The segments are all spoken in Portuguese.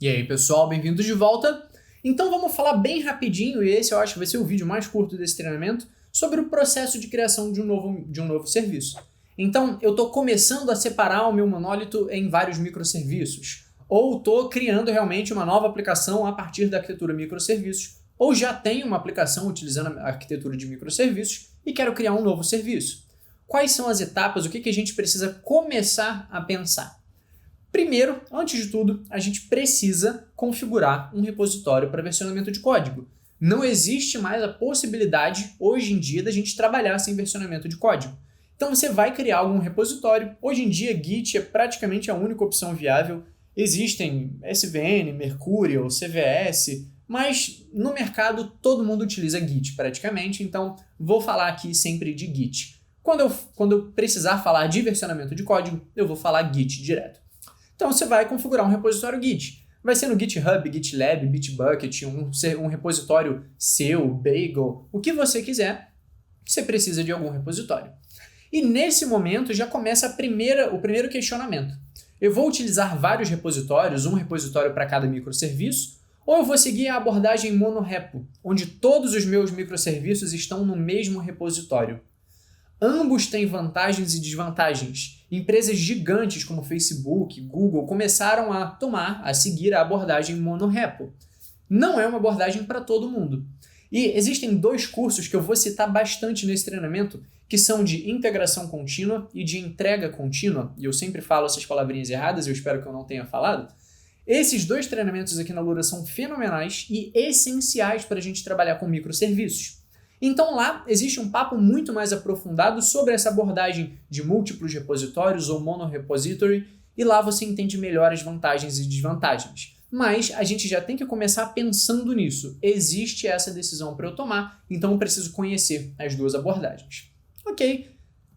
E aí, pessoal, bem-vindos de volta. Então vamos falar bem rapidinho, e esse eu acho que vai ser o vídeo mais curto desse treinamento, sobre o processo de criação de um novo serviço. Então, eu estou começando a separar o meu monólito em vários microserviços, ou estou criando realmente uma nova aplicação a partir da arquitetura microserviços, ou já tenho uma aplicação utilizando a arquitetura de microserviços e quero criar um novo serviço. Quais são as etapas, o que a gente precisa começar a pensar? Primeiro, antes de tudo, a gente precisa configurar um repositório para versionamento de código. Não existe mais a possibilidade, hoje em dia, da gente trabalhar sem versionamento de código. Então você vai criar algum repositório. Hoje em dia, Git é praticamente a única opção viável. Existem SVN, Mercurial, CVS, mas no mercado todo mundo utiliza Git praticamente, então vou falar aqui sempre de Git. Quando eu precisar falar de versionamento de código, eu vou falar Git direto. Então você vai configurar um repositório Git. Vai ser no GitHub, GitLab, Bitbucket, um repositório seu, Bagel, o que você quiser, você precisa de algum repositório. E nesse momento já começa o primeiro questionamento. Eu vou utilizar vários repositórios, um repositório para cada microserviço, ou eu vou seguir a abordagem monorepo, onde todos os meus microserviços estão no mesmo repositório. Ambos têm vantagens e desvantagens. Empresas gigantes como Facebook, Google começaram a seguir a abordagem monorepo. Não é uma abordagem para todo mundo. E existem dois cursos que eu vou citar bastante nesse treinamento, que são de integração contínua e de entrega contínua, e eu sempre falo essas palavrinhas erradas, eu espero que eu não tenha falado. Esses dois treinamentos aqui na Lura são fenomenais e essenciais para a gente trabalhar com microserviços. Então lá existe um papo muito mais aprofundado sobre essa abordagem de múltiplos repositórios ou monorepository, e lá você entende melhor as vantagens e desvantagens. Mas a gente já tem que começar pensando nisso. Existe essa decisão para eu tomar, então eu preciso conhecer as duas abordagens. Ok,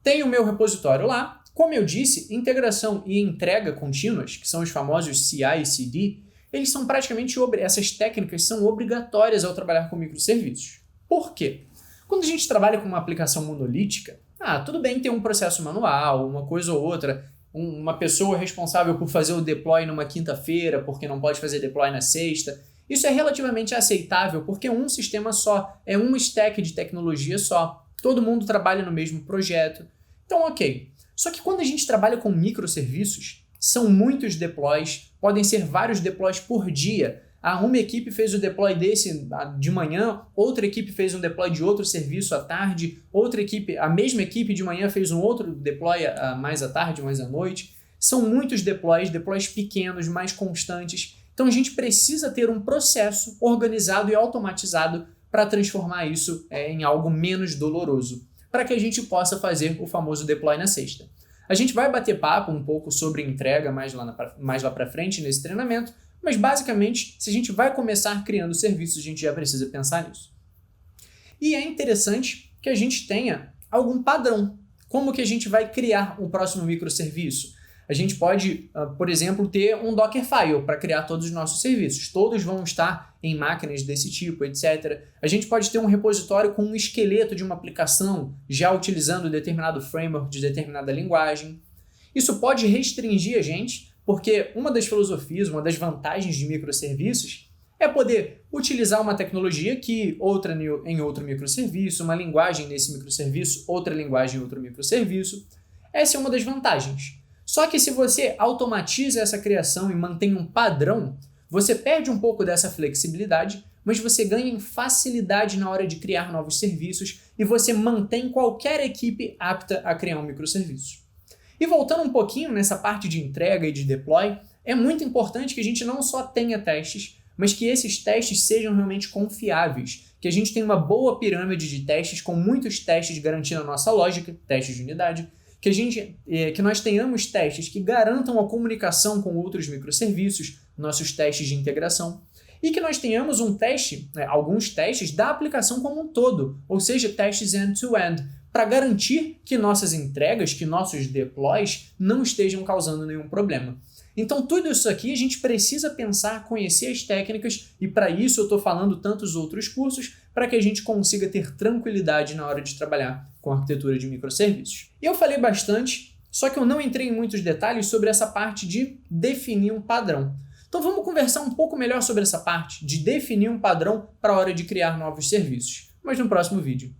tenho o meu repositório lá. Como eu disse, integração e entrega contínuas, que são os famosos CI e CD, eles são praticamente essas técnicas são obrigatórias ao trabalhar com microserviços. Por quê? Quando a gente trabalha com uma aplicação monolítica, tudo bem ter um processo manual, uma coisa ou outra, uma pessoa responsável por fazer o deploy numa quinta-feira, porque não pode fazer deploy na sexta. Isso é relativamente aceitável, porque um sistema só, é um stack de tecnologia só, todo mundo trabalha no mesmo projeto. Então, ok. Só que quando a gente trabalha com microserviços, são muitos deploys, podem ser vários deploys por dia. Uma equipe fez o deploy desse de manhã, outra equipe fez um deploy de outro serviço à tarde, a mesma equipe de manhã fez um outro deploy mais à tarde, mais à noite. São muitos deploys pequenos, mais constantes. Então a gente precisa ter um processo organizado e automatizado para transformar isso em algo menos doloroso, para que a gente possa fazer o famoso deploy na sexta. A gente vai bater papo um pouco sobre entrega mais lá para frente nesse treinamento, mas basicamente, se a gente vai começar criando serviços, a gente já precisa pensar nisso. E é interessante que a gente tenha algum padrão. Como que a gente vai criar o próximo microserviço? A gente pode, por exemplo, ter um Dockerfile para criar todos os nossos serviços. Todos vão estar em máquinas desse tipo, etc. A gente pode ter um repositório com um esqueleto de uma aplicação, já utilizando determinado framework de determinada linguagem. Isso pode restringir a gente, porque uma das filosofias, uma das vantagens de microserviços é poder utilizar uma tecnologia outra em outro microserviço, uma linguagem nesse microserviço, outra linguagem em outro microserviço. Essa é uma das vantagens. Só que se você automatiza essa criação e mantém um padrão, você perde um pouco dessa flexibilidade, mas você ganha em facilidade na hora de criar novos serviços e você mantém qualquer equipe apta a criar um microserviço. E voltando um pouquinho nessa parte de entrega e de deploy, é muito importante que a gente não só tenha testes, mas que esses testes sejam realmente confiáveis, que a gente tenha uma boa pirâmide de testes com muitos testes garantindo a nossa lógica, testes de unidade, que nós tenhamos testes que garantam a comunicação com outros microserviços, nossos testes de integração, e que nós tenhamos alguns testes da aplicação como um todo, ou seja, testes end-to-end, para garantir que nossas entregas, que nossos deploys não estejam causando nenhum problema. Então tudo isso aqui a gente precisa pensar, conhecer as técnicas, e para isso eu estou falando tantos outros cursos, para que a gente consiga ter tranquilidade na hora de trabalhar com a arquitetura de microserviços. Eu falei bastante, só que eu não entrei em muitos detalhes sobre essa parte de definir um padrão. Então vamos conversar um pouco melhor sobre essa parte de definir um padrão para a hora de criar novos serviços, mas no próximo vídeo.